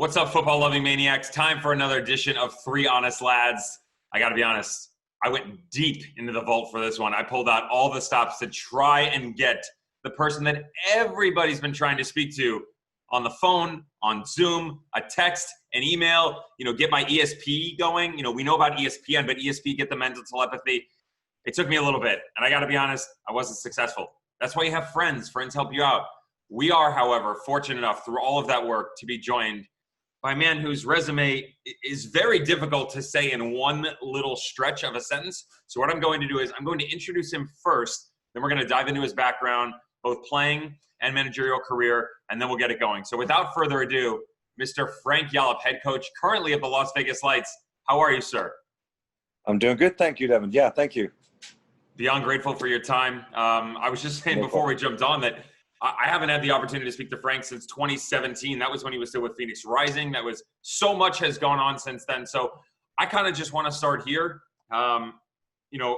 What's up, football-loving maniacs? Time for another edition of Three Honest Lads. I got to be honest, I went deep into the vault for this one. I pulled out all the stops to try and get the person that everybody's been trying to speak to on the phone, on Zoom, a text, an email, get my ESP going. We know about ESPN, but ESP, get the mental telepathy. It took me a little bit, and I got to be honest, I wasn't successful. That's why you have friends. Friends help you out. We are, however, fortunate enough through all of that work to be joined by a man whose resume is very difficult to say in one little stretch of a sentence. So what I'm going to do is I'm going to introduce him first, then we're going to dive into his background, both playing and managerial career, and then we'll get it going. So without further ado, Mr. Frank Yallop, head coach currently of the Las Vegas Lights. How are you, sir? I'm doing good. Thank you, Devin. Yeah, thank you. Beyond grateful for your time. I was just saying before we jumped on that I haven't had the opportunity to speak to Frank since 2017. That was when he was still with Phoenix Rising. That was so much has gone on since then. So I kind of just want to start here,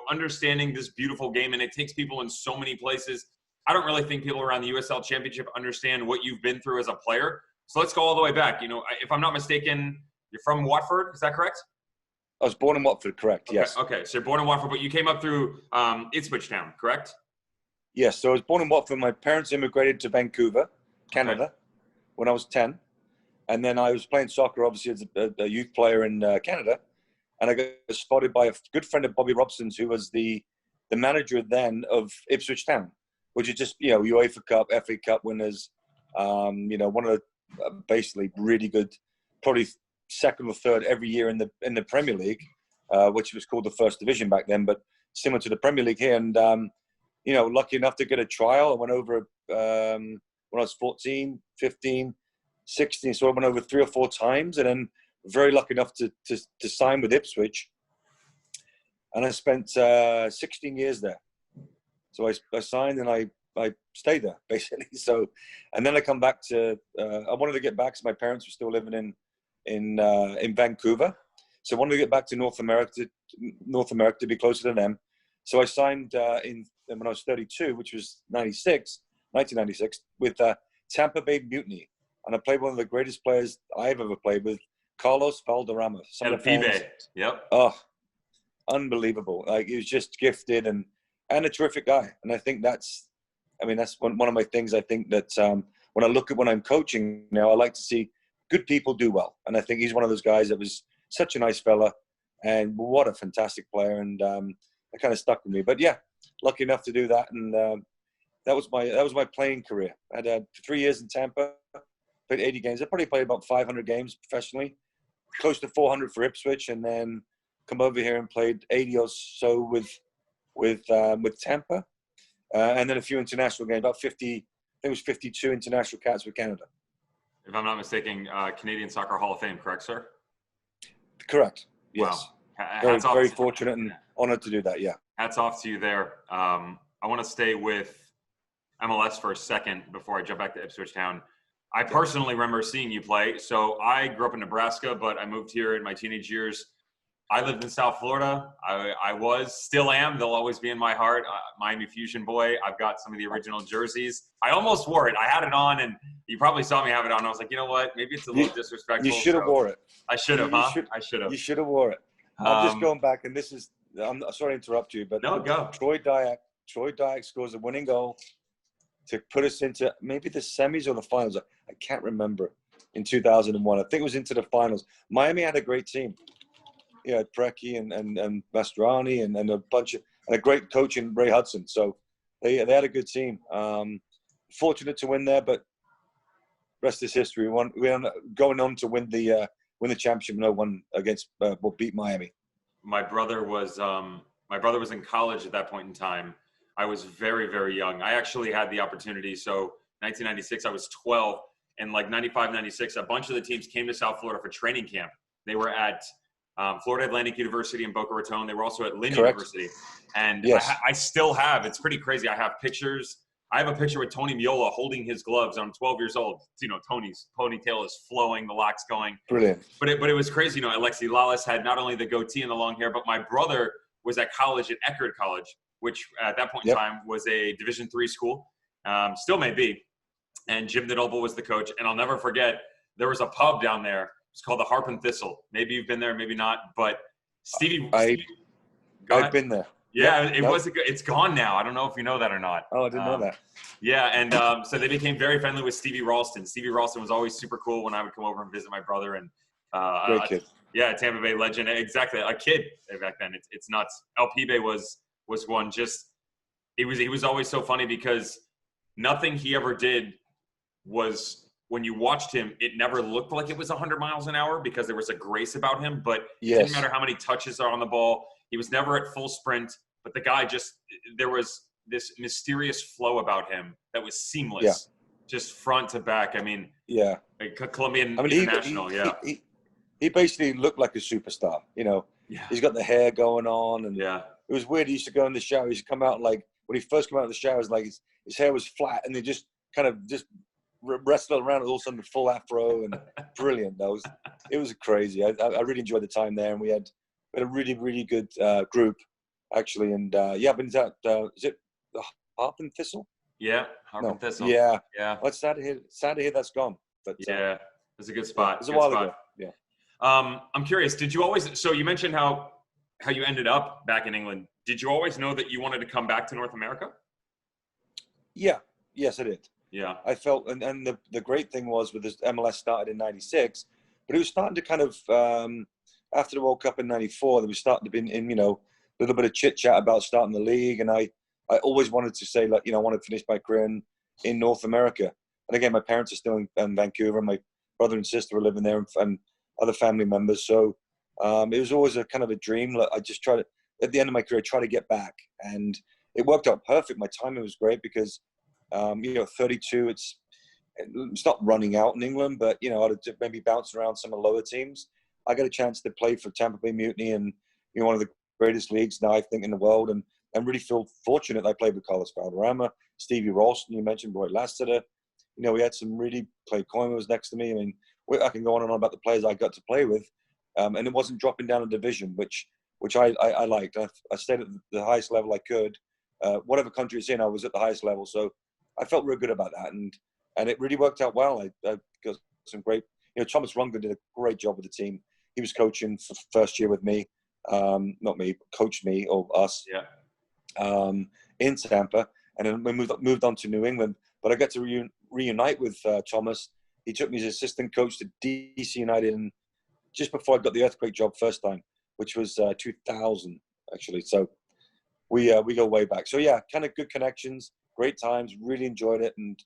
understanding this beautiful game, and it takes people in so many places. I don't really think people around the USL Championship understand what you've been through as a player. So let's go all the way back. If I'm not mistaken, you're from Watford. Is that correct? I was born in Watford, correct, okay, yes. Okay, so you're born in Watford, but you came up through Ipswich Town, correct? Yes, so I was born in Watford. My parents immigrated to Vancouver, Canada, when I was 10. And then I was playing soccer, obviously, as a youth player in Canada. And I got spotted by a good friend of Bobby Robson's, who was the manager then of Ipswich Town, which is just, UEFA Cup, FA Cup winners, one of the basically really good, probably second or third every year in the Premier League, which was called the First Division back then, but similar to the Premier League here. And, lucky enough to get a trial. I went over when I was 14, 15, 16. So I went over 3 or 4 times, and then very lucky enough to sign with Ipswich. And I spent 16 years there. So I signed and I stayed there basically. So, and then I come back to. I wanted to get back because my parents were still living in Vancouver. So I wanted to get back to North America to be closer to them. So I signed when I was 32, which was 1996, with Tampa Bay Mutiny. And I played one of the greatest players I've ever played with, Carlos Valderrama. El Pibe, yep. Oh, unbelievable. Like, he was just gifted and a terrific guy. And I think that's one of my things. I think that when I'm coaching now, I like to see good people do well. And I think he's one of those guys that was such a nice fella and what a fantastic player. And it kind of stuck with me. But yeah, lucky enough to do that. And that was my playing career. I had 3 years in Tampa, played 80 games. I probably played about 500 games professionally, close to 400 for Ipswich, and then come over here and played 80 or so with Tampa, and then a few international games, about 50. I think it was 52 international caps with Canada. If I'm not mistaken, Canadian Soccer Hall of Fame, correct, sir? Correct. Yes. Wow. Very fortunate and honored to do that. Yeah. Hats off to you there. I want to stay with MLS for a second before I jump back to Ipswich Town. I personally remember seeing you play. So I grew up in Nebraska, but I moved here in my teenage years. I lived in South Florida. I still am. They'll always be in my heart. Miami Fusion boy. I've got some of the original jerseys. I almost wore it. I had it on, and you probably saw me have it on. I was like, you know what? Maybe it's a little disrespectful. You should have wore it. I should have, huh? I should have. You should have wore it. I'm just going back, and I'm sorry to interrupt you, but no, go. Troy Dyack scores a winning goal to put us into maybe the semis or the finals. I can't remember. In 2001, I think it was into the finals. Miami had a great team. Yeah, Preki and Mastrani and a great coach in Ray Hudson. So they had a good team. Fortunate to win there, but rest is history. We're going on to win the championship. No one against beat Miami. My brother was in college at that point in time. I was very, very young. I actually had the opportunity. So 1996, I was 12. And like 95, 96, a bunch of the teams came to South Florida for training camp. They were at Florida Atlantic University in Boca Raton. They were also at Lynn University. And yes. I still have, it's pretty crazy. I have pictures. I have a picture with Tony Miola holding his gloves. I'm 12 years old. Tony's ponytail is flowing, the lock's going. Brilliant. But it was crazy. Alexi Lalas had not only the goatee and the long hair, but my brother was at college at Eckerd College, which at that point in time was a Division III school, still may be. And Jim DeNoble was the coach. And I'll never forget, there was a pub down there. It's called the Harp and Thistle. Maybe you've been there, maybe not. But Stevie, go I've ahead. been there. Yeah, Yep, it was. It's gone now. I don't know if you know that or not. Oh, I didn't know that. Yeah, and so they became very friendly with Stevie Ralston. Stevie Ralston was always super cool when I would come over and visit my brother. And Great kid. Yeah, Tampa Bay legend. Exactly, a kid back then. It's nuts. Alpibe was one. Just he was always so funny because nothing he ever did was, when you watched him, it never looked like it was 100 miles an hour because there was a grace about him. But it didn't matter how many touches are on the ball. He was never at full sprint. But the guy there was this mysterious flow about him that was seamless, just front to back. I mean, Colombian international. He basically looked like a superstar. You know, he's got the hair going on, and it was weird. He used to go in the shower. He used to come out like, when he first came out of the shower, it was like his hair was flat, and they just kind of just wrestled around, all of a sudden full afro, and brilliant. It was crazy. I really enjoyed the time there, and we had a really, really good group actually. And I've been to that. Is it the Harp and Thistle? Yeah, Harp and Thistle. Yeah. Well, it's sad to hear that's gone. But it was a good spot. It was a while ago. Yeah. I'm curious. Did you always? So you mentioned how you ended up back in England. Did you always know that you wanted to come back to North America? Yeah. Yes, I did. Yeah. I felt, and the great thing was, with this MLS started in '96, but it was starting to kind of after the World Cup in '94, there was starting to be in a little bit of chit chat about starting the league, and I always wanted to say, like, I want to finish my career in North America. And again, my parents are still in Vancouver. My brother and sister were living there, and other family members. So it was always a kind of a dream. Like, I just tried to, at the end of my career, try to get back, and it worked out perfect. My timing was great because 32, it's not running out in England, but I'd maybe bounce around some of the lower teams. I got a chance to play for Tampa Bay Mutiny, and one of the greatest leagues now, I think, in the world, and really feel fortunate. I played with Carlos Valderrama, Stevie Ralston, you mentioned, Roy Lassiter. We had some really, Clay Coyne was next to me. I mean, I can go on and on about the players I got to play with, and it wasn't dropping down a division, which I liked. I stayed at the highest level I could. Whatever country it's in, I was at the highest level, so I felt real good about that, and it really worked out well. I got some great, Thomas Rundgren did a great job with the team. He was coaching for the first year with me, not me, coached me or us, in Tampa, and then we moved on to New England. But I got to reunite with Thomas. He took me as assistant coach to DC United, and just before I got the Earthquake job first time, which was 2000 actually. So we go way back. So yeah, kind of good connections, great times, really enjoyed it. And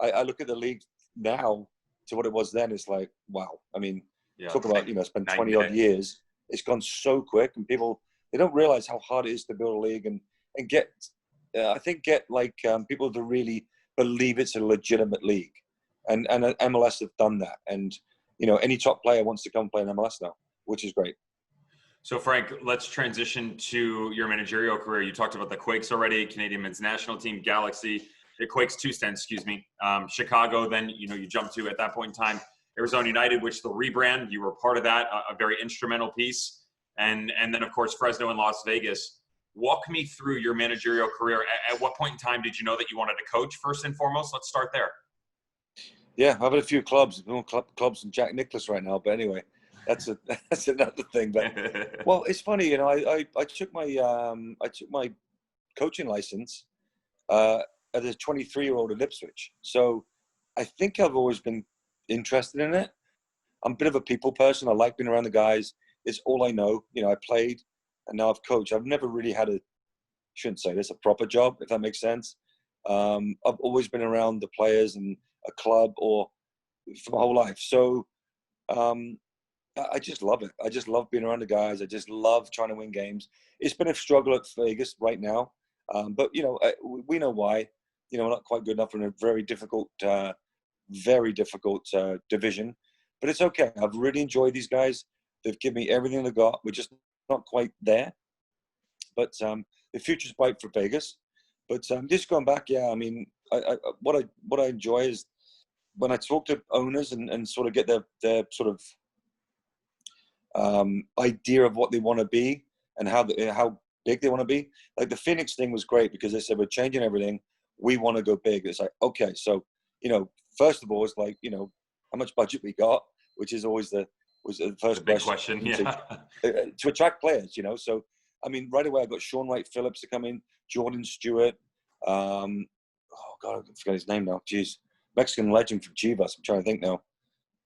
I look at the league now to what it was then. It's like, wow. I mean, talk about, spent 20 odd years. It's gone so quick, and people, they don't realize how hard it is to build a league and get people to really believe it's a legitimate league. And MLS have done that. And, any top player wants to come play in MLS now, which is great. So, Frank, let's transition to your managerial career. You talked about the Quakes already, Canadian men's national team, Galaxy, the Quakes Tucson, Chicago. Then, you jumped to, at that point in time, Arizona United, which the rebrand, you were part of that, a very instrumental piece. And then, of course, Fresno and Las Vegas. Walk me through your managerial career. At what point in time did you know that you wanted to coach, first and foremost? Let's start there. Yeah, I've had a few clubs in Jack Nicklaus right now. But anyway, that's another thing. But well, it's funny, I took my coaching license as a 23-year-old at Ipswich. So I think I've always been interested in it. I'm a bit of a people person. I like being around the guys. It's all I know. I played, and now I've coached. I've never really had a proper job, if that makes sense. I've always been around the players and a club or for my whole life. So I just love it. I just love being around the guys. I just love trying to win games. It's been a struggle at Vegas right now. But, we know why. We're not quite good enough in a very difficult division. But it's okay. I've really enjoyed these guys. They've given me everything they got. We're just not quite there. But the future's bright for Vegas. But just going back, I mean, what I enjoy is when I talk to owners and sort of get their sort of idea of what they want to be and how big they want to be. Like the Phoenix thing was great because they said, we're changing everything. We want to go big. It's like, okay, so, first of all, it's like, how much budget we got, which is always the first big question. Yeah. To attract players, So, I mean, right away I got Sean Wright Phillips to come in, Jordan Stewart. Oh God, I forgot his name now. Jeez, Mexican legend from Chivas. I'm trying to think now.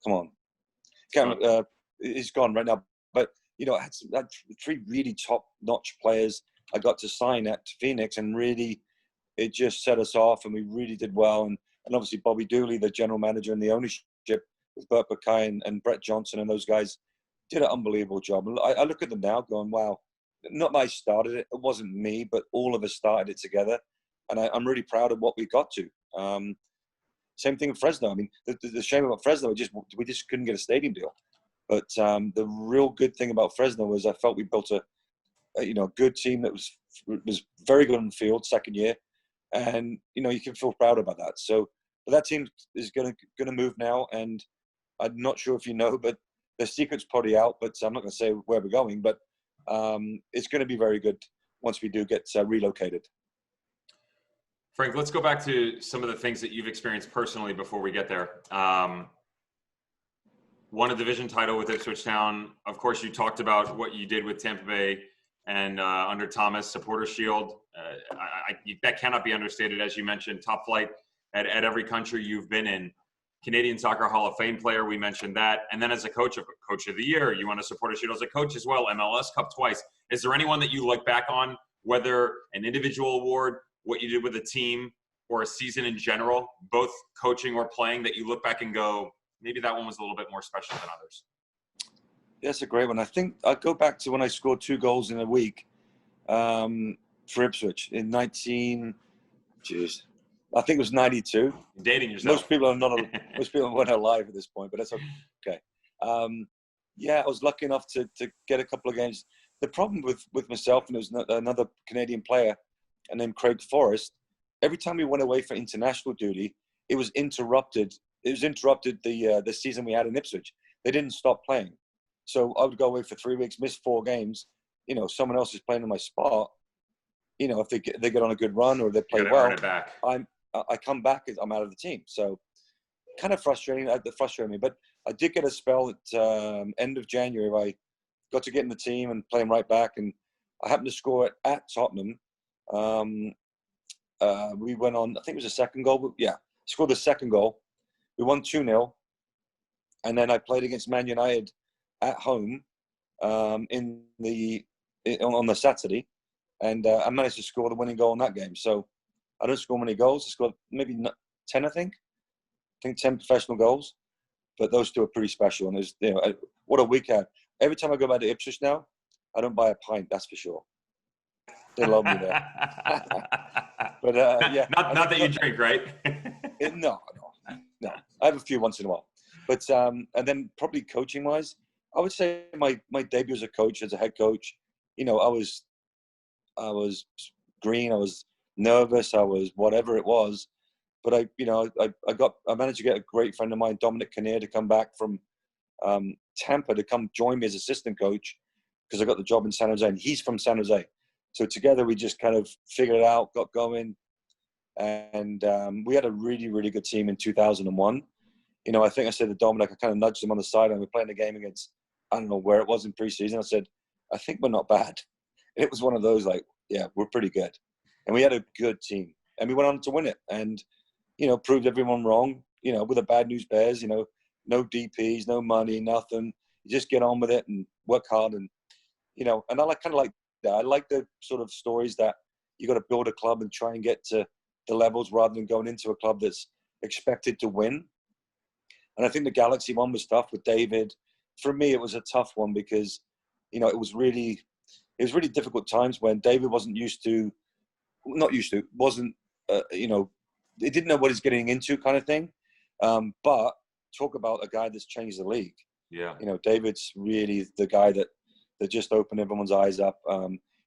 Come on, he's gone right now. But I had 3 really top-notch players I got to sign at Phoenix, and really, it just set us off, and we really did well. And obviously Bobby Dooley, the general manager, and the ownership with Bert Buckeye and Brett Johnson and those guys did an unbelievable job. And I look at them now going, wow, not that I started it. It wasn't me, but all of us started it together. And I'm really proud of what we got to. Same thing in Fresno. I mean, the shame about Fresno, we just couldn't get a stadium deal. But the real good thing about Fresno was I felt we built a good team that was very good on the field second year. And, you can feel proud about that. So, but that team is going to move now. And I'm not sure if you know, but the secret's probably out, but I'm not going to say where we're going, but it's going to be very good once we do get relocated. Frank, let's go back to some of the things that you've experienced personally before we get there. Won a division title with Ipswich Town. Of course, you talked about what you did with Tampa Bay and under Thomas, Supporter Shield. That cannot be understated. As you mentioned, top flight at every country you've been in. Canadian Soccer Hall of Fame player, we mentioned that. And then as a coach of the year, you won a Supporter Shield as a coach as well, MLS Cup twice. Is there anyone that you look back on, whether an individual award, what you did with a team, or a season in general, both coaching or playing, that you look back and go, maybe that one was a little bit more special than others? That's a great one. I think I'll go back to when I scored 2 goals in a week for Ipswich in I think it was 92. You're dating yourself. Most people weren't alive at this point, but that's okay. I was lucky enough to get a couple of games. The problem with myself, and there was another Canadian player named Craig Forrest, every time we went away for international duty, it was interrupted. It was interrupted the season we had in Ipswich. They didn't stop playing. So I would go away for 3 weeks, miss 4 games. Someone else is playing in my spot. If they get on a good run or they play well, I come back. I'm out of the team. So kind of frustrating. That frustrated me. But I did get a spell at end of January where I got to get in the team and play right back. And I happened to score at Tottenham. We went on, I think it was a second goal. But yeah, scored the second goal. We won 2-0. And then I played against Man United at home on the Saturday. And I managed to score the winning goal in that game. So I don't score many goals. I scored maybe 10, I think 10 professional goals. But those 2 are pretty special. And there's, what a week I had. Every time I go back to Ipswich now, I don't buy a pint, that's for sure. They love me there. But yeah. Not that you drink, right? No. I have a few once in a while. But and then probably coaching wise, I would say my debut as a coach, as a head coach, I was green, I was nervous, I was whatever it was. But I managed to get a great friend of mine, Dominic Kinnear, to come back from Tampa to come join me as assistant coach because I got the job in San Jose, and he's from San Jose. So together we just kind of figured it out, got going, and we had a really, really good team in 2001. I think I said to Dominic, I kind of nudged him on the side, and we're playing a game against, I don't know where it was in preseason. I said, I think we're not bad. And it was one of those like, yeah, we're pretty good. And we had a good team, and we went on to win it, and proved everyone wrong. With the bad news bears, no DPs, no money, nothing. You just get on with it and work hard, and and I kind of like that. I like the sort of stories that you got to build a club and try and get to the levels rather than going into a club that's expected to win. And I think the Galaxy one was tough with David. For me, it was a tough one because, it was really difficult times when David wasn't wasn't, he didn't know what he's getting into kind of thing. But talk about a guy that's changed the league. Yeah. David's really the guy that just opened everyone's eyes up.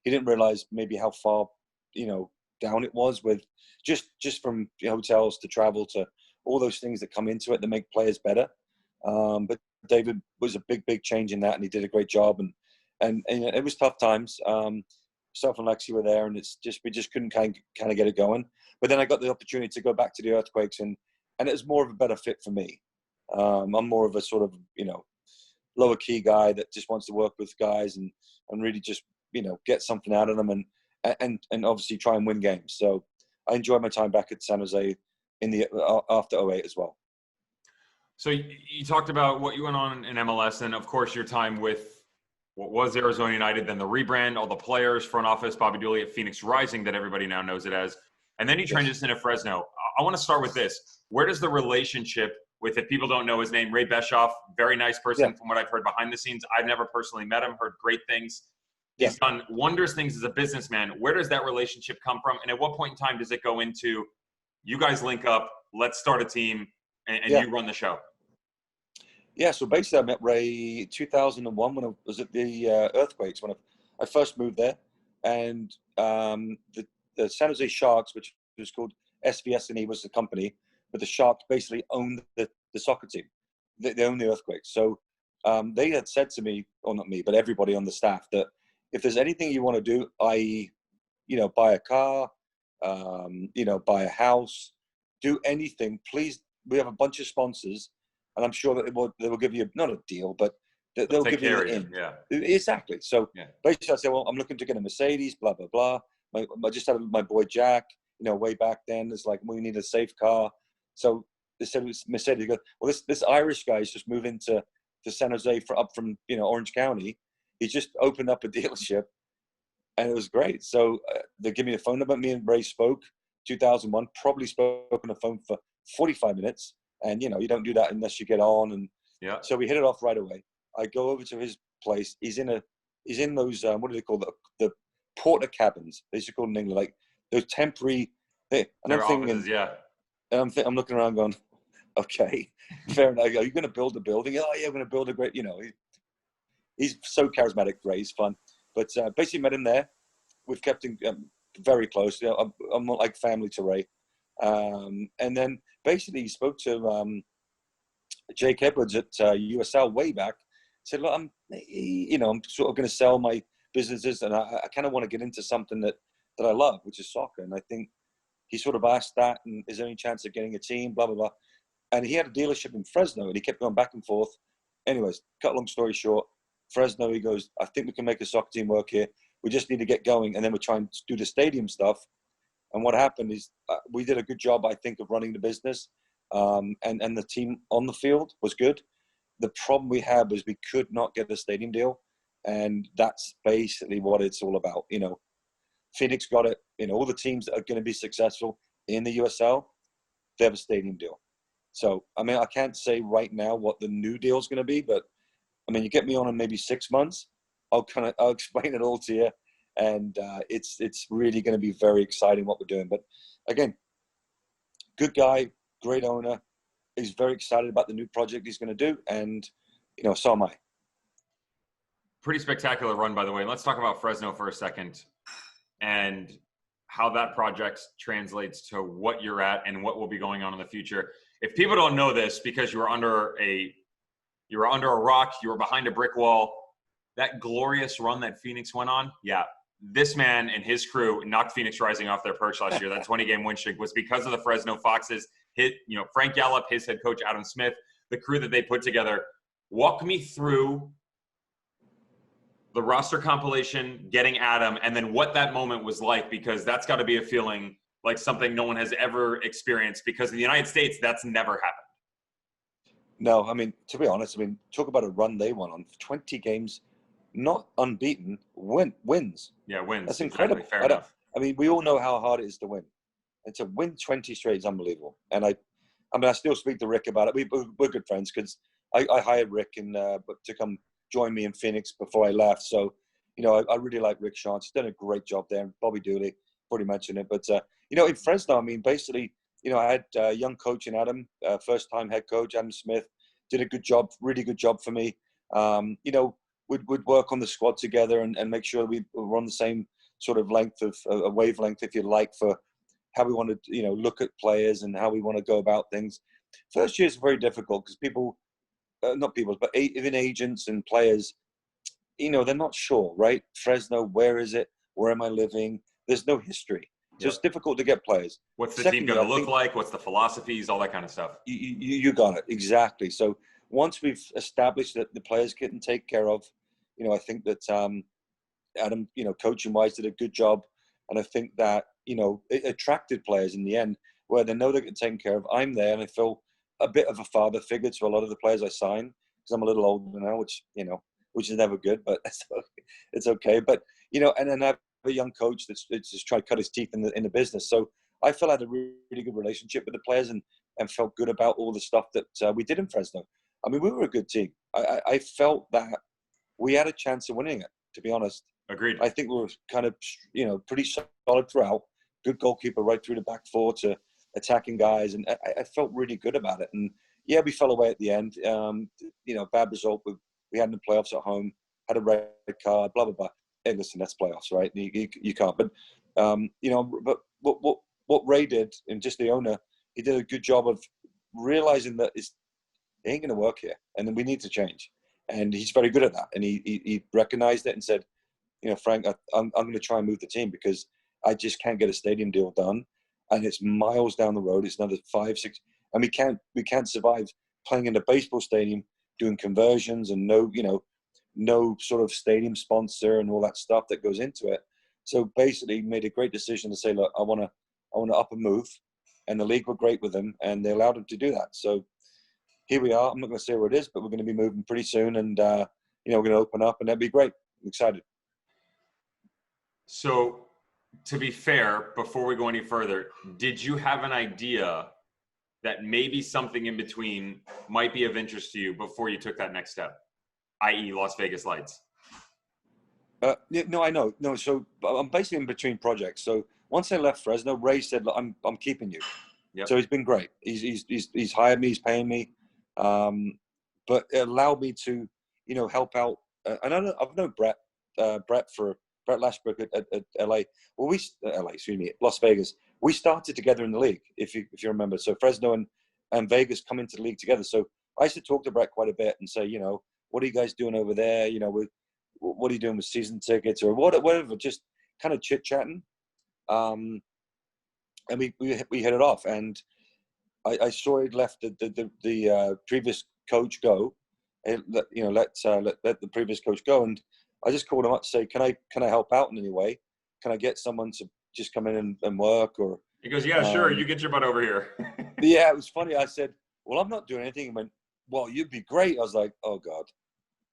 He didn't realize maybe how far, down it was with just from hotels to travel to all those things that come into it that make players better. But David was a big change in that, and he did a great job. And it was tough times. Self and Lexi were there, and we just couldn't kind of get it going. But then I got the opportunity to go back to the Earthquakes, and it was more of a better fit for me. I'm more of a sort of, lower key guy that just wants to work with guys and really just, get something out of them and obviously try and win games. So I enjoyed my time back at San Jose in the after '08 as well. So you talked about what you went on in MLS, and of course your time with what was Arizona United, then the rebrand, all the players, front office, Bobby Dooley at Phoenix Rising that everybody now knows it as. And then you transitioned to Fresno. I want to start with this. Where does the relationship with, if people don't know his name, Ray Beshoff, very nice person from what I've heard behind the scenes. I've never personally met him, heard great things. He's done wondrous things as a businessman. Where does that relationship come from? And at what point in time does it go into, you guys link up, let's start a team, and you run the show? Yeah, so basically I met Ray 2001 when I was at the Earthquakes, when I first moved there. And the San Jose Sharks, which was called SVS&E, was the company, but the Sharks basically owned the soccer team. They owned the Earthquakes. So they had said to me, or not me, but everybody on the staff, that if there's anything you want to do, i.e., buy a car, buy a house, do anything, please, we have a bunch of sponsors, and I'm sure that they will give you, not a deal, but they'll give you an in. Yeah. Exactly. So basically I said, well, I'm looking to get a Mercedes, blah, blah, blah. I just had my boy Jack, way back then. It's like, we need a safe car. So they said, it was Mercedes. They go, well, this Irish guy's just moved to San Jose up from, Orange County. He just opened up a dealership, and it was great. So they give me a phone number. Me and Ray spoke 2001, probably spoke on the phone for 45 minutes. And, you don't do that unless you get on. And so we hit it off right away. I go over to his place. He's in those, what do they call the porter cabins? They used to call them in England, like those temporary. And I'm thinking, I'm looking around going, okay, fair enough. Are you going to build a building? Oh, yeah, we're going to build a great, he's so charismatic, Ray. He's fun. But basically met him there. We've kept him very close. I'm not like family to Ray. And then basically he spoke to Jake Edwards at USL way back. Said, look, I'm sort of going to sell my businesses, and I kind of want to get into something that I love, which is soccer. And I think he sort of asked that, and is there any chance of getting a team, blah, blah, blah. And he had a dealership in Fresno, and he kept going back and forth. Anyways, cut long story short, Fresno, he goes, I think we can make a soccer team work here. We just need to get going, and then we're trying to do the stadium stuff. And what happened is we did a good job, I think, of running the business, and the team on the field was good. The problem we had was we could not get a stadium deal, and that's basically what it's all about. Phoenix got it. All the teams that are going to be successful in the USL, they have a stadium deal. So, I mean, I can't say right now what the new deal is going to be, but I mean, you get me on in maybe 6 months, I'll explain it all to you. And it's really going to be very exciting what we're doing. But again, good guy, great owner. He's very excited about the new project he's going to do. And, so am I. Pretty spectacular run, by the way. Let's talk about Fresno for a second and how that project translates to what you're at and what will be going on in the future. If people don't know this, because you were under a rock, you were behind a brick wall, that glorious run that Phoenix went on, this man and his crew knocked Phoenix Rising off their perch last year. That 20-game win streak was because of the Fresno Foxes. Frank Yallop, his head coach Adam Smith, the crew that they put together. Walk me through the roster compilation, getting Adam, and then what that moment was like, because that's got to be a feeling like something no one has ever experienced, because in the United States, that's never happened. No, I mean, to be honest, talk about a run they won on 20 games, not unbeaten, wins. Yeah, wins. That's incredible. Fair enough. I mean, we all know how hard it is to win. And to win 20 straight is unbelievable. And I still speak to Rick about it. We're good friends, because I hired Rick to come join me in Phoenix before I left. So, I really like Rick Shantz. He's done a great job there. And Bobby Dooley, already mentioned it. But, in Fresno, I mean, basically, I had a young coach in Adam, first-time head coach, Adam Smith, did a good job, really good job for me. We'd work on the squad together and make sure we were on the same sort of length of a wavelength, if you like, for how we want to, look at players and how we want to go about things. First year is very difficult because but even agents and players, they're not sure, right? Fresno, where is it? Where am I living? There's no history. So it's difficult to get players. What's the team Secondly, going to look like? What's the philosophies? All that kind of stuff. You got it. Exactly. So once we've established that the players can take care of, I think that Adam, coaching wise, did a good job. And I think that, it attracted players in the end where they know they're getting taken care of. I'm there and I feel a bit of a father figure to a lot of the players I sign because I'm a little older now, which is never good, but it's okay. But, and then I have a young coach that's just trying to cut his teeth in the business. So I felt I had a really, really good relationship with the players and felt good about all the stuff that we did in Fresno. I mean, we were a good team. I felt that we had a chance of winning it, to be honest. Agreed. I think we were kind of, pretty solid throughout. Good goalkeeper right through the back four to attacking guys. And I felt really good about it. And, yeah, we fell away at the end. Bad result. We had in the playoffs at home, had a red card, blah, blah, blah. Hey, listen, that's playoffs, right? You can't. But, but what Ray did, and just the owner, he did a good job of realizing that it ain't going to work here. And then we need to change. And he's very good at that. And he recognized it and said, Frank, I'm going to try and move the team because I just can't get a stadium deal done. And it's miles down the road. It's another 5, 6. And we can't survive playing in a baseball stadium, doing conversions and no sort of stadium sponsor and all that stuff that goes into it. So basically made a great decision to say, look, I want to up and move. And the league were great with him and they allowed him to do that. So here we are. I'm not going to say where it is, but we're going to be moving pretty soon. And, we're going to open up and that'd be great. I'm excited. So to be fair, before we go any further, did you have an idea that maybe something in between might be of interest to you before you took that next step, i.e. Las Vegas Lights? No, I know. No, so I'm basically in between projects. So once I left Fresno, Ray said, look, I'm keeping you. Yep. So he's been great. He's hired me. He's paying me. But it allowed me to, help out. And I've known Brett Lashbrook at LA. Well, Las Vegas. We started together in the league, if you remember. So Fresno and Vegas come into the league together. So I used to talk to Brett quite a bit and say, what are you guys doing over there? What are you doing with season tickets or whatever? Just kind of chit chatting. And we hit it off. And I saw he'd left the previous coach go. Let the previous coach go. And I just called him up to say, can I help out in any way? Can I get someone to just come in and work? Or he goes, yeah, sure. You get your butt over here. Yeah, it was funny. I said, well, I'm not doing anything. He went, well, you'd be great. I was like, oh God,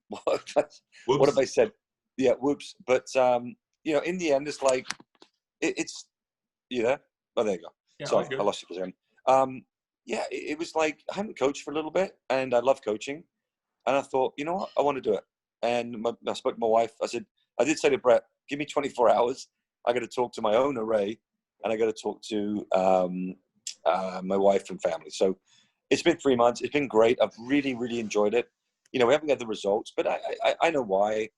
what have I said? Yeah, whoops. But in the end, it's like it's oh, there you go. Yeah, sorry, I lost you for a second. It was like I haven't coached for a little bit, and I love coaching, and I thought, you know what, I want to do it. And I spoke to my wife. I did say to Brett, give me 24 hours. I got to talk to my owner, Ray, and I got to talk to my wife and family. So it's been 3 months. It's been great. I've really, really enjoyed it. We haven't got the results, but I know why.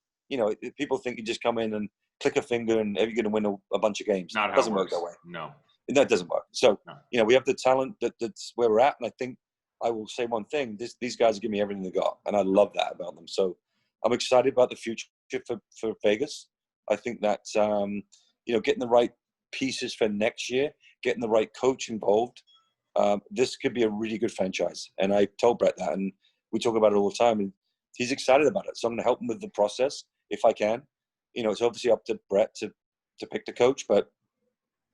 People think you just come in and click a finger and you're going to win a bunch of games. Not how it doesn't it works. work that way. No. That doesn't work. So, no. We have the talent that's where we're at. And I think I will say one thing. These guys give me everything they got. And I love that about them. So I'm excited about the future for Vegas. I think that, getting the right pieces for next year, getting the right coach involved, this could be a really good franchise. And I told Brett that, and we talk about it all the time. And he's excited about it. So I'm going to help him with the process if I can. It's obviously up to Brett to pick the coach, but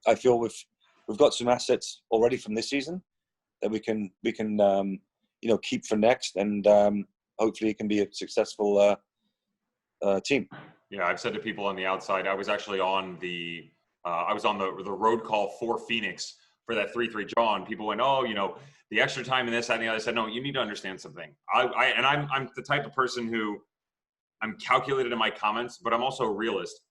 I feel we've got some assets already from this season that we can keep for next, and hopefully it can be a successful team. Yeah, I've said to people on the outside, I was actually on the road call for Phoenix for that 3-3 draw, and people went, oh, the extra time in this, I think I said, no, you need to understand something. I'm the type of person who I'm calculated in my comments, but I'm also a realist.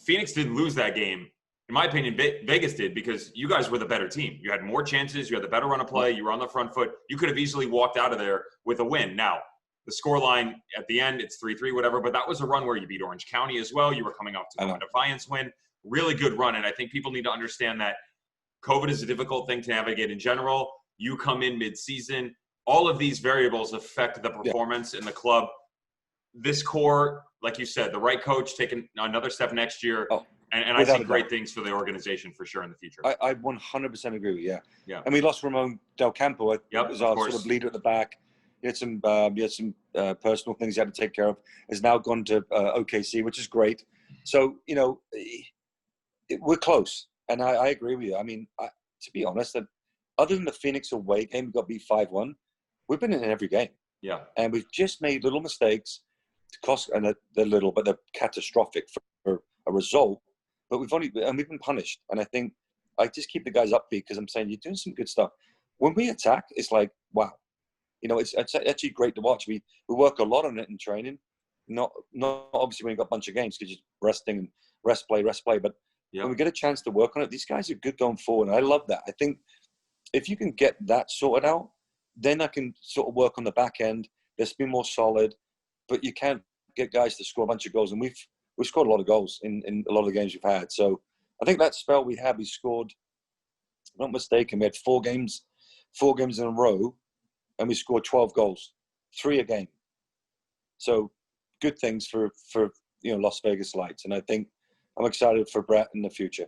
Phoenix didn't lose that game. In my opinion, Vegas did, because you guys were the better team. You had more chances. You had the better run of play. You were on the front foot. You could have easily walked out of there with a win. Now, the scoreline at the end, it's 3-3, whatever, but that was a run where you beat Orange County as well. You were coming off to a Defiance win. Really good run, and I think people need to understand that COVID is a difficult thing to navigate in general. You come in mid-season. All of these variables affect the performance in the club. This core, like you said, the right coach taking another step next year. And I see great things for the organization for sure in the future. I 100% agree with you. Yeah. Yeah. And we lost Ramon Del Campo. Yep, was our sort of leader at the back. He had some personal things he had to take care of. Has now gone to OKC, which is great. So, you know, we're close. And I agree with you. I mean, to be honest, that other than the Phoenix away game, we got beat 5-1. We've been in every game. Yeah. And we've just made little mistakes to cost, and they're little, but they're catastrophic for a result. But we've been punished. And I think I just keep the guys upbeat because I'm saying you're doing some good stuff. When we attack, it's like, wow. You know, it's actually great to watch. We work a lot on it in training. Not obviously when you've got a bunch of games because you're resting and rest play. But when we get a chance to work on it, these guys are good going forward. And I love that. I think if you can get that sorted out, then I can sort of work on the back end. Let's be more solid. But you can't get guys to score a bunch of goals. And we've scored a lot of goals in a lot of the games we've had. So I think that spell we scored, if I'm not mistaken, we had four games in a row, and we scored 12 goals, 3 a game. So good things for Las Vegas Lights. And I think I'm excited for Brett in the future.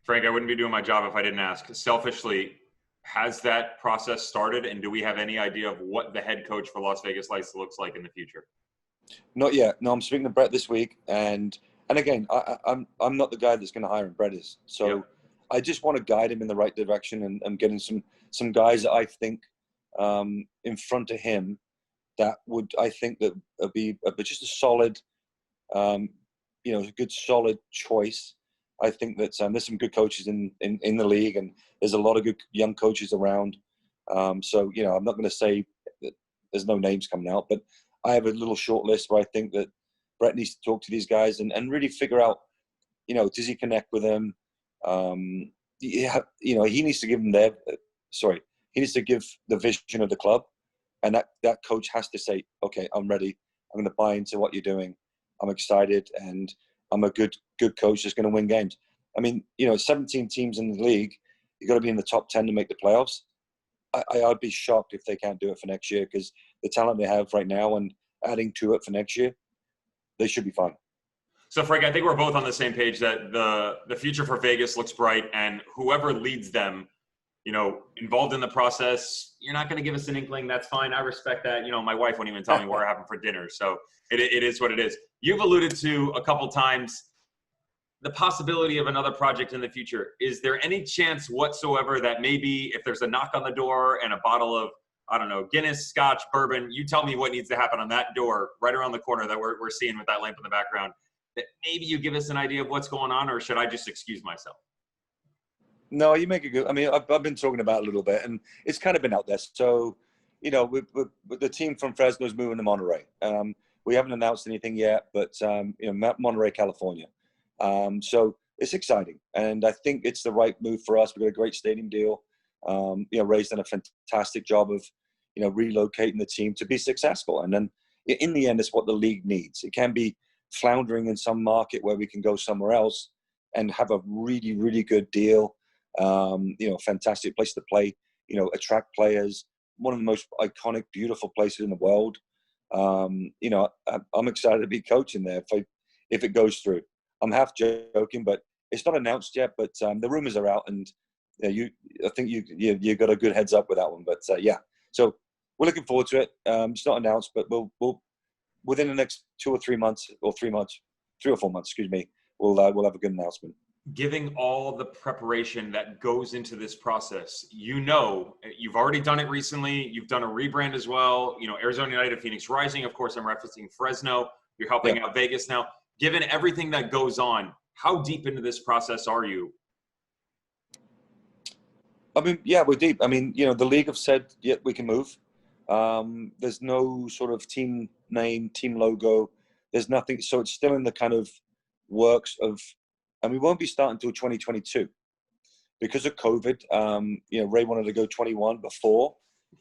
Frank, I wouldn't be doing my job if I didn't ask. Selfishly, has that process started, and do we have any idea of what the head coach for Las Vegas Lights looks like in the future? Not yet. No, I'm speaking to Brett this week, and again, I'm not the guy that's going to hire him. Brett is. So I just want to guide him in the right direction and getting some guys that I think in front of him that would be just a solid, a good solid choice. I think that there's some good coaches in the league, and there's a lot of good young coaches around. So, you know, I'm not going to say that there's no names coming out, but I have a little short list where I think that Brett needs to talk to these guys and really figure out, you know, does he connect with them? He needs to give them he needs to give the vision of the club, and that coach has to say, okay, I'm ready. I'm going to buy into what you're doing. I'm excited, and I'm a good coach that's going to win games. I mean, you know, 17 teams in the league, you've got to be in the top 10 to make the playoffs. I'd be shocked if they can't do it for next year, because the talent they have right now and adding to it for next year, they should be fine. So, Frank, I think we're both on the same page that the future for Vegas looks bright, and whoever leads them, you know, involved in the process, you're not going to give us an inkling. That's fine. I respect that. You know, my wife won't even tell me what we're having for dinner. So it is what it is. You've alluded to a couple times the possibility of another project in the future. Is there any chance whatsoever that maybe if there's a knock on the door and a bottle of, I don't know, Guinness, Scotch, bourbon, you tell me what needs to happen on that door right around the corner that we're seeing with that lamp in the background, that maybe you give us an idea of what's going on, or should I just excuse myself? No, you make it good. I mean, I've been talking about it a little bit, and it's kind of been out there. So, you know, with the team from Fresno is moving to Monterey. We haven't announced anything yet, but, you know, Monterey, California. So it's exciting. And I think it's the right move for us. We've got a great stadium deal. You know, Ray's done a fantastic job of, you know, relocating the team to be successful. And then in the end, it's what the league needs. It can be floundering in some market where we can go somewhere else and have a really, really good deal. You know, fantastic place to play, you know, attract players, one of the most iconic, beautiful places in the world. You know, I'm excited to be coaching there if it goes through. I'm half joking, but it's not announced yet, but the rumors are out, and I think you got a good heads up with that one. But yeah, so we're looking forward to it. It's not announced, but we'll within the next 2 or 3 months, or 3 or 4 months, excuse me, we'll have a good announcement. Giving all the preparation that goes into this process, you know, you've already done it recently. You've done a rebrand as well. You know, Arizona United, Phoenix Rising. Of course, I'm referencing Fresno. You're helping out Vegas now. Given everything that goes on, how deep into this process are you? I mean, yeah, we're deep. I mean, you know, the league have said, yeah, we can move. There's no sort of team name, team logo. There's nothing. So it's still in the kind of works of, and we won't be starting until 2022 because of COVID. You know, Ray wanted to go 21 before,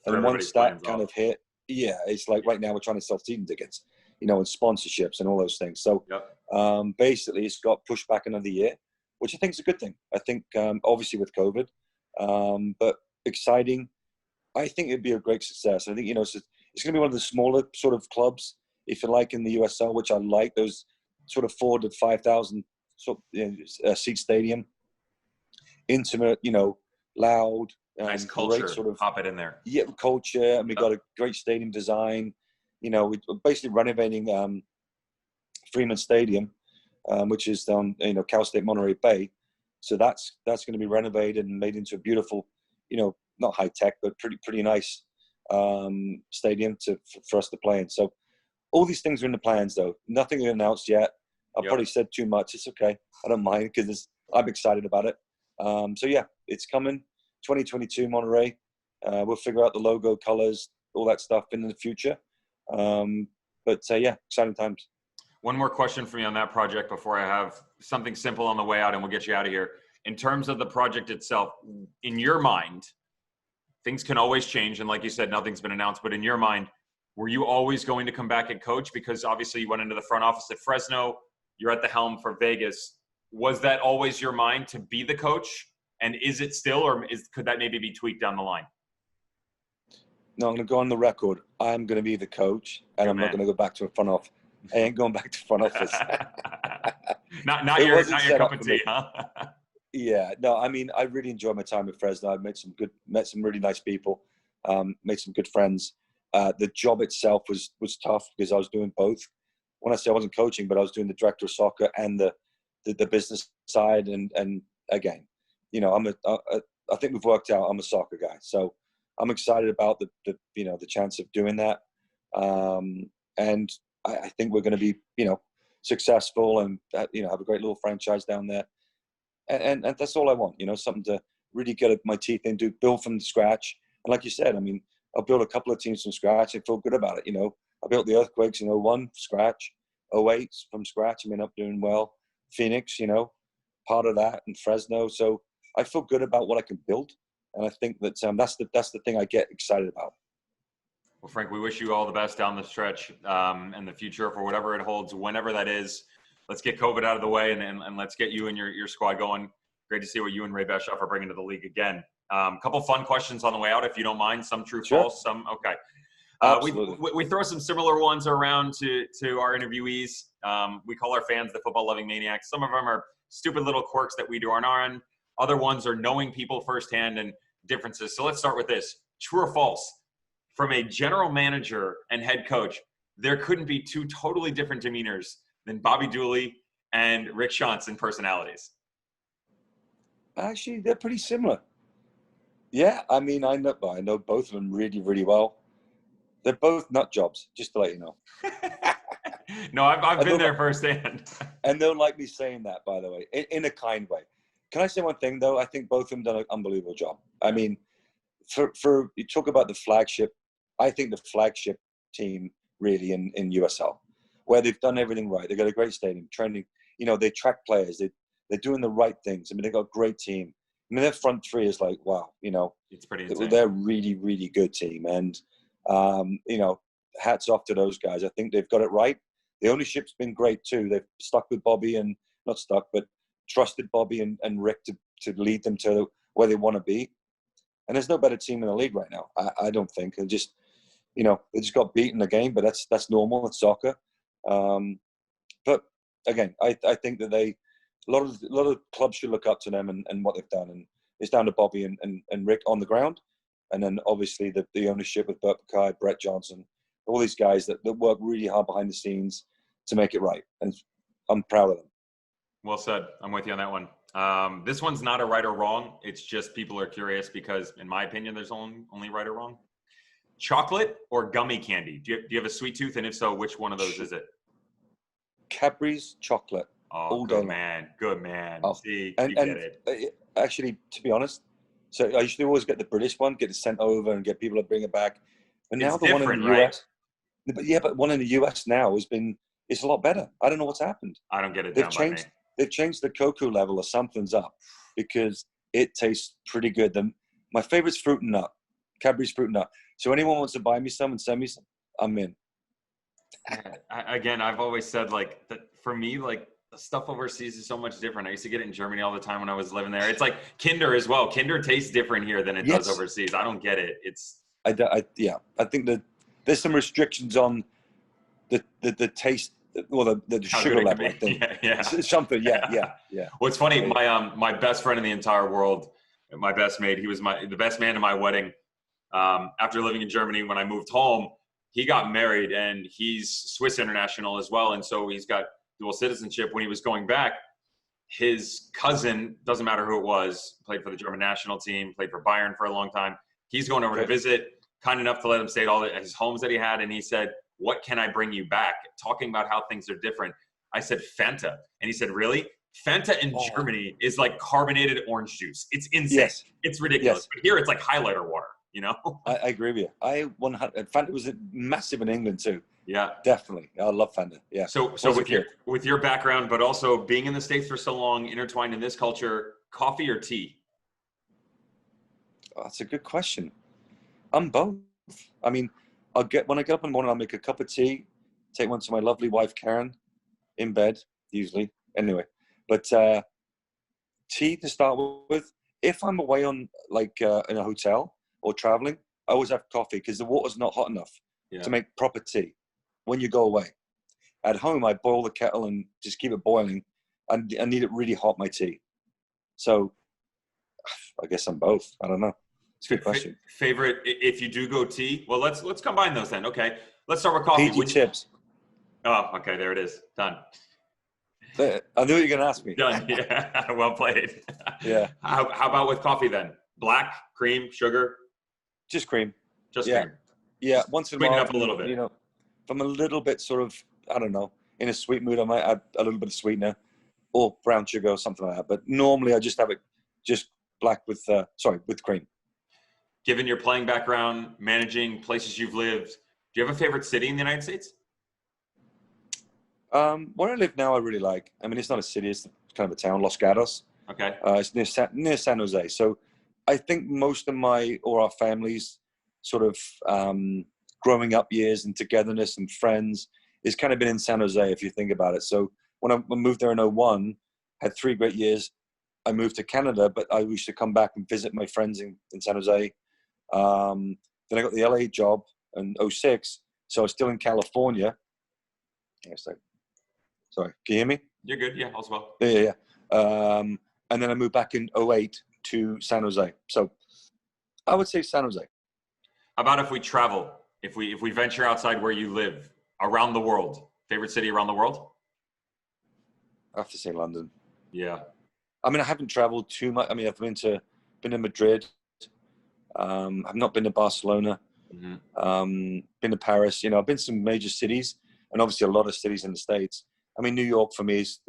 and once that kind of hit, yeah, it's like right now we're trying to sell season tickets, you know, and sponsorships and all those things. So basically, it's got pushed back another year, which I think is a good thing. I think obviously with COVID, but exciting. I think it'd be a great success. I think, you know, it's going to be one of the smaller sort of clubs, if you like, in the USL, which I like, those sort of 4,000 to 5,000 seat stadium, intimate, loud, Nice great culture. sort of Pop it in there. yeah culture, and we got a great stadium design. We're basically renovating Freeman Stadium, which is down Cal State Monterey Bay. So that's going to be renovated and made into a beautiful, not high tech but pretty nice stadium for us to play in. So all these things are in the plans, though. Nothing announced yet. I probably said too much. It's okay. I don't mind because I'm excited about it. So yeah, it's coming. 2022 Monterey. We'll figure out the logo, colors, all that stuff in the future. But yeah, exciting times. One more question for me on that project before I have something simple on the way out and we'll get you out of here. In terms of the project itself, in your mind, things can always change. And like you said, nothing's been announced, but in your mind, were you always going to come back and coach? Because obviously you went into the front office at Fresno, you're at the helm for Vegas. Was that always your mind to be the coach? And is it still, or could that maybe be tweaked down the line? No, I'm going to go on the record. I'm going to be the coach, and I'm not going to go back to a front office. I ain't going back to front office. not your cup of tea, huh? Yeah, no, I mean, I really enjoyed my time at Fresno. I met some really nice people, made some good friends. The job itself was tough because I was doing both. When I say I wasn't coaching, but I was doing the director of soccer and the business side. And again, I think we've worked out. I'm a soccer guy, so I'm excited about the chance of doing that. And I think we're going to be, successful and, have a great little franchise down there. And that's all I want, something to really get my teeth into, build from scratch. And like you said, I mean, I'll build a couple of teams from scratch and feel good about it. I built the Earthquakes in 01 from scratch, 08 from scratch. I mean, up doing well. Phoenix, part of that, and Fresno. So I feel good about what I can build. And I think that that's the thing I get excited about. Well, Frank, we wish you all the best down the stretch and the future for whatever it holds, whenever that is. Let's get COVID out of the way and let's get you and your squad going. Great to see what you and Ray Beshoff are bringing to the league again. Couple fun questions on the way out, if you don't mind. Some true, sure. false, some okay. Absolutely. We throw some similar ones around to our interviewees. We call our fans the football-loving maniacs. Some of them are stupid little quirks that we do on our end. Other ones are knowing people firsthand and differences. So let's start with this. True or false? From a general manager and head coach, there couldn't be two totally different demeanors than Bobby Dooley and Rick Schantz in personalities. Actually, they're pretty similar. Yeah, I mean, I know both of them really, really well. They're both nut jobs, just to let you know. No, I've been there firsthand. And they'll like me saying that, by the way, in a kind way. Can I say one thing, though? I think both of them done an unbelievable job. I mean, for you talk about the flagship, I think the flagship team really in USL, where they've done everything right. They've got a great stadium, training. They track players. They're doing the right things. I mean, they've got a great team. I mean, their front three is like, wow, it's pretty insane. They're a really, really good team. And, hats off to those guys. I think they've got it right. The ownership's been great too. They've stuck with Bobby and not stuck, but trusted Bobby and Rick to lead them to where they want to be. And there's no better team in the league right now. I don't think. They just got beaten the game, but that's normal. It's soccer. But again, I think that a lot of clubs should look up to them and what they've done. And it's down to Bobby and Rick on the ground. And then obviously the ownership with Bert Bukai, Brett Johnson, all these guys that work really hard behind the scenes to make it right. And I'm proud of them. Well said. I'm with you on that one. This one's not a right or wrong. It's just people are curious because, in my opinion, there's only right or wrong. Chocolate or gummy candy? Do you have a sweet tooth? And if so, which one of those is it? Cadbury's chocolate. Oh, good man. Good man. Oh, See, you get it. Actually, to be honest, so I used to always get the British one, get it sent over and get people to bring it back. But now it's the one in the right? US, but one in the US now it's a lot better. I don't know what's happened. I don't get it. They've changed the cocoa level or something's up because it tastes pretty good. My favorite's fruit and nut, Cadbury's fruit and nut. So anyone wants to buy me some and send me some, I'm in. Again, I've always said that for me, the stuff overseas is so much different. I used to get it in Germany all the time when I was living there. It's like Kinder as well. Kinder tastes different here than it does overseas. I don't get it. I think that there's some restrictions on the taste the How sugar good it can level, I be. think. Yeah. Something, yeah. Well, it's funny. Yeah. My best friend in the entire world, my best mate, he was the best man at my wedding. After living in Germany, when I moved home, he got married, and he's Swiss international as well, and so he's got dual citizenship. When he was going back, his cousin, doesn't matter who it was, played for the German national team, played for Bayern for a long time. He's going over to visit, kind enough to let him stay at all his homes that he had, and he said, "What can I bring you back?" Talking about how things are different. I said, "Fanta." And he said, "Really?" Fanta in Germany is like carbonated orange juice. It's insane. Yes. It's ridiculous. Yes. But here it's like highlighter water, you know? I agree with you. Fanta was massive in England too. Yeah. Definitely. I love Fanta. Yeah. So with your background, but also being in the States for so long, intertwined in this culture, coffee or tea? Oh, that's a good question. I'm both. I mean, when I get up in the morning, I'll make a cup of tea, take one to my lovely wife, Karen, in bed, usually. Anyway, but tea to start with. If I'm away on in a hotel or traveling, I always have coffee because the water's not hot enough to make proper tea when you go away. At home, I boil the kettle and just keep it boiling. And I need it really hot, my tea. So I guess I'm both. I don't know. It's a good question. Favorite, if you do go tea, well, let's combine those then. Okay, let's start with coffee. PG Tips. Oh, okay, there it is. Done. I knew you were going to ask me. Done. Yeah, well played. Yeah. How about with coffee then? Black, cream, sugar? Just cream. Just cream. Yeah, once in a while. Sweeten up a little bit. You know, if I'm a little bit sort of, I don't know, in a sweet mood, I might add a little bit of sweetener or brown sugar or something like that. But normally I just have it just black with cream. Given your playing background, managing places you've lived, do you have a favorite city in the United States? Where I live now, I really like. I mean, it's not a city; it's kind of a town, Los Gatos. Okay. It's near San Jose. So, I think most of our families, sort of growing up years and togetherness and friends, is kind of been in San Jose. If you think about it. So when I moved there in 2001, had 3 great years. I moved to Canada, but I used to come back and visit my friends in San Jose. Then I got the LA job in 2006, so I was still in California. Sorry, can you hear me? You're good, yeah, as well. Yeah. And then I moved back in 2008 to San Jose. So I would say San Jose. How about if we travel? If we venture outside where you live, around the world, favorite city around the world? I have to say London. Yeah. I mean, I haven't traveled too much. I mean, I've been to Madrid. I've not been to Barcelona. Mm-hmm. Been to Paris. You know, I've been to some major cities, and obviously a lot of cities in the States. I mean, New York for me is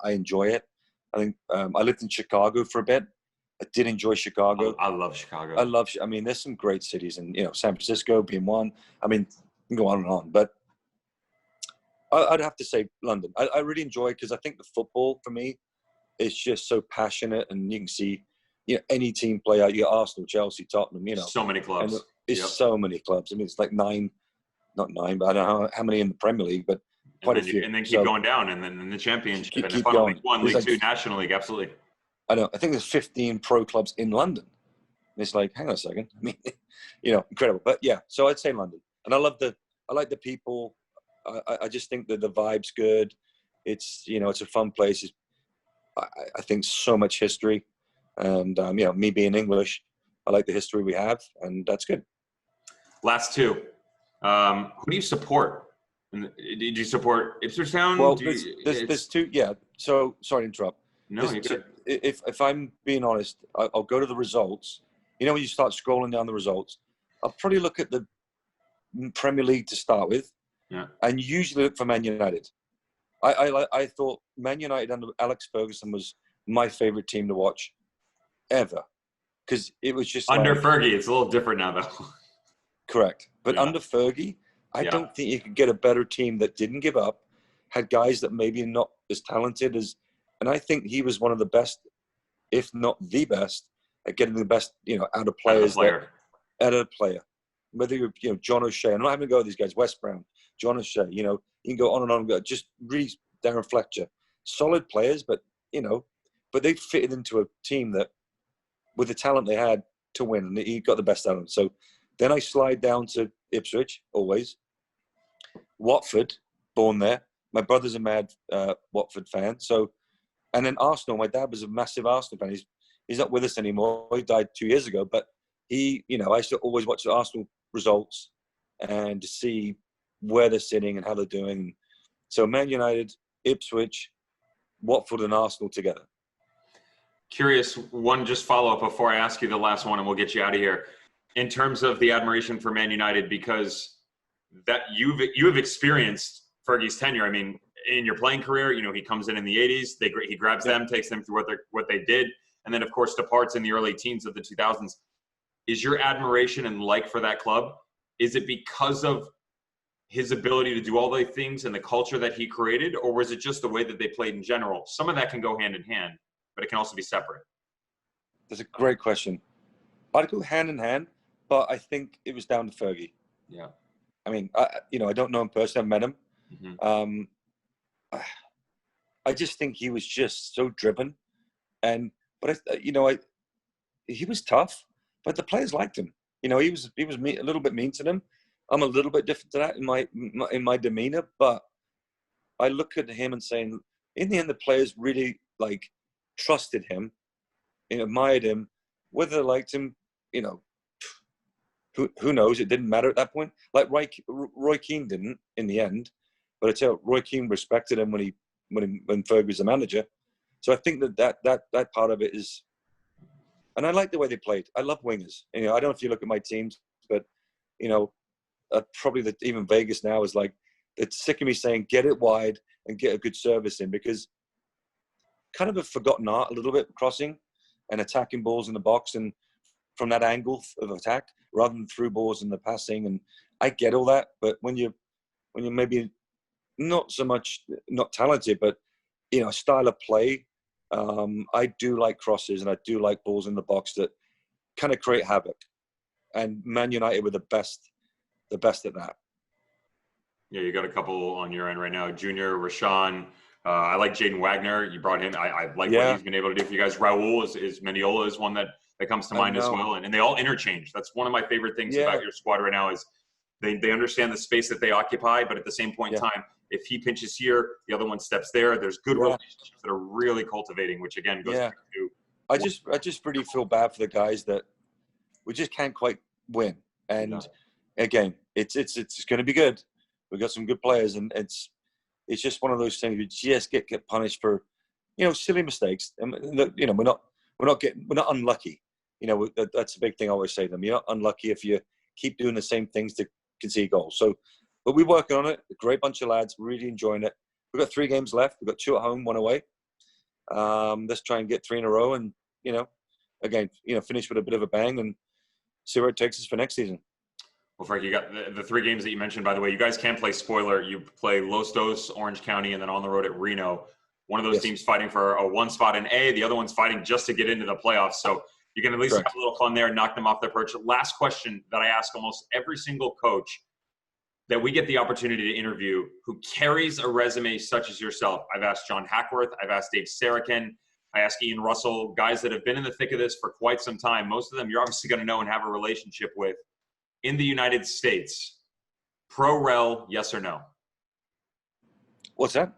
I enjoy it. I think I lived in Chicago for a bit. I did enjoy Chicago. I love Chicago. I mean, there's some great cities, and San Francisco being one. I mean, you can go on and on, but I'd have to say London. I really enjoy it because I think the football for me is just so passionate, and you can see any team play out. You got Arsenal, Chelsea, Tottenham. So many clubs. It's so many clubs. I mean, it's like not nine, but I don't know how many in the Premier League, but quite a few. And then keep going down, and then in the Championship, and then keep finally going. League 1, League 2, National League, absolutely. I know. I think there's 15 pro clubs in London. And it's like, hang on a second. I mean, incredible. But yeah, so I'd say London. And I like the people. I just think that the vibe's good. It's, it's a fun place. I think so much history. And, me being English, I like the history we have, and that's good. Last two. Who do you support? Did you support Ipswich Town? Well, there's two. Yeah. So sorry to interrupt. No, you're good. If I'm being honest, I'll go to the results. When you start scrolling down the results, I'll probably look at the Premier League to start with, and usually look for Man United. I thought Man United under Alex Ferguson was my favorite team to watch ever, because it was just under Fergie. It's a little different now, though. Correct, but under Fergie, I don't think you could get a better team that didn't give up, had guys that maybe not as talented as, and I think he was one of the best, if not the best, at getting the best, out of players. Out of a player. Whether you're, John O'Shea, I'm not having to go with these guys, Wes Brown, John O'Shea, you can go on and on. Just really Darren Fletcher. Solid players, but they fitted into a team that, with the talent they had to win, and he got the best out of them. So then I slide down to Ipswich, always. Watford, born there. My brother's a mad Watford fan. So, and then Arsenal. My dad was a massive Arsenal fan. He's not with us anymore. He died 2 years ago. But he, you know, I used to always watch the Arsenal results and to see where they're sitting and how they're doing. So Man United, Ipswich, Watford and Arsenal together. Curious, one just follow-up before I ask you the last one and we'll get you out of here. In terms of the admiration for Man United, because that you have experienced Fergie's tenure. I mean, in your playing career, you know, he comes in the 80s, he grabs them, takes them through what they did, and then, of course, departs in the early teens of the 2000s. Is your admiration and like for that club, is it because of his ability to do all the things and the culture that he created, or was it just the way that they played in general? Some of that can go hand in hand, but it can also be separate. That's a great question. I'd go hand in hand, but I think it was down to Fergie. Yeah. I mean, I don't know him personally. I've met him. Mm-hmm. I just think he was just so driven, but he was tough, but the players liked him. You know, he was a little bit mean to them. I'm a little bit different to that in my demeanor, but I look at him and saying, in the end, the players really trusted him, and admired him. Whether they liked him, you know, who knows? It didn't matter at that point. Like Roy Keane didn't in the end, but I tell you, Roy Keane respected him when Fergie was the manager. So I think that part of it is, and I like the way they played. I love wingers. You know, I don't know if you look at my teams, but you know, probably even Vegas now is like, it's sick of me saying get it wide and get a good service in, because kind of a forgotten art a little bit, crossing and attacking balls in the box and from that angle of attack rather than through balls in the passing. And I get all that, but when you're maybe not so much not talented, but you know, style of play, I do like crosses and I do like balls in the box that kind of create havoc. And Man United were the best at that. Yeah, you got a couple on your end right now. Junior, Rashawn. I like Jaden Wagner. You brought him. I like what he's been able to do for you guys. Raul is Mendiola is one that comes to mind as well. And they all interchange. That's one of my favorite things about your squad right now is they understand the space that they occupy, but at the same point in time, if he pinches here, the other one steps there. There's good relationships that are really cultivating, which again goes back to. I just really feel bad for the guys that we just can't quite win. And again, it's going to be good. We've got some good players, and it's just one of those things. We just get punished for, you know, silly mistakes. And you know, we're not unlucky. You know, that's a big thing I always say to them. You're not unlucky if you keep doing the same things to concede goals. So, but we're working on it. A great bunch of lads, really enjoying it. We've got 3 games left. We've got 2 at home, 1 away. Let's try and get 3 in a row, and you know, again, you know, finish with a bit of a bang and see where it takes us for next season. Well, Frank, you got the 3 games that you mentioned, by the way. You guys can play spoiler. You play Los Dos, Orange County, and then on the road at Reno. One of those teams fighting for a 1 spot in A. The other one's fighting just to get into the playoffs. So you can at least have a little fun there and knock them off their perch. Last question that I ask almost every single coach that we get the opportunity to interview who carries a resume such as yourself. I've asked John Hackworth. I've asked Dave Sarachan. I asked Ian Russell, guys that have been in the thick of this for quite some time. Most of them you're obviously going to know and have a relationship with. In the United States, pro-rel, yes or no? What's that?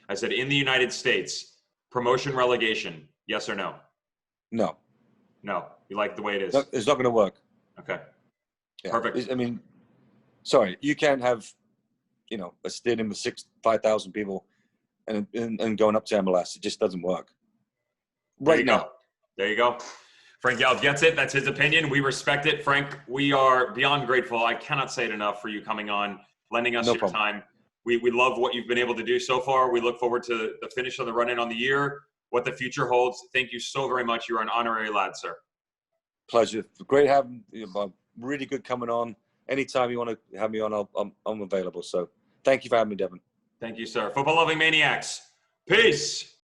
I said, in the United States, promotion, relegation, yes or no? No. No. You like the way it is? No, it's not going to work. Okay. Yeah. Perfect. I mean, sorry, you can't have, you know, a stadium with 5,000 people and going up to MLS. It just doesn't work. Right now. There you go. Frank Yallop gets it. That's his opinion. We respect it. Frank, we are beyond grateful. I cannot say it enough for you coming on, lending us your time. We love what you've been able to do so far. We look forward to the finish of the run-in on the year, what the future holds. Thank you so very much. You're an honorary lad, sir. Pleasure. Great having you. Really good coming on. Anytime you want to have me on, I'm available. So thank you for having me, Devin. Thank you, sir. Football-loving maniacs. Peace.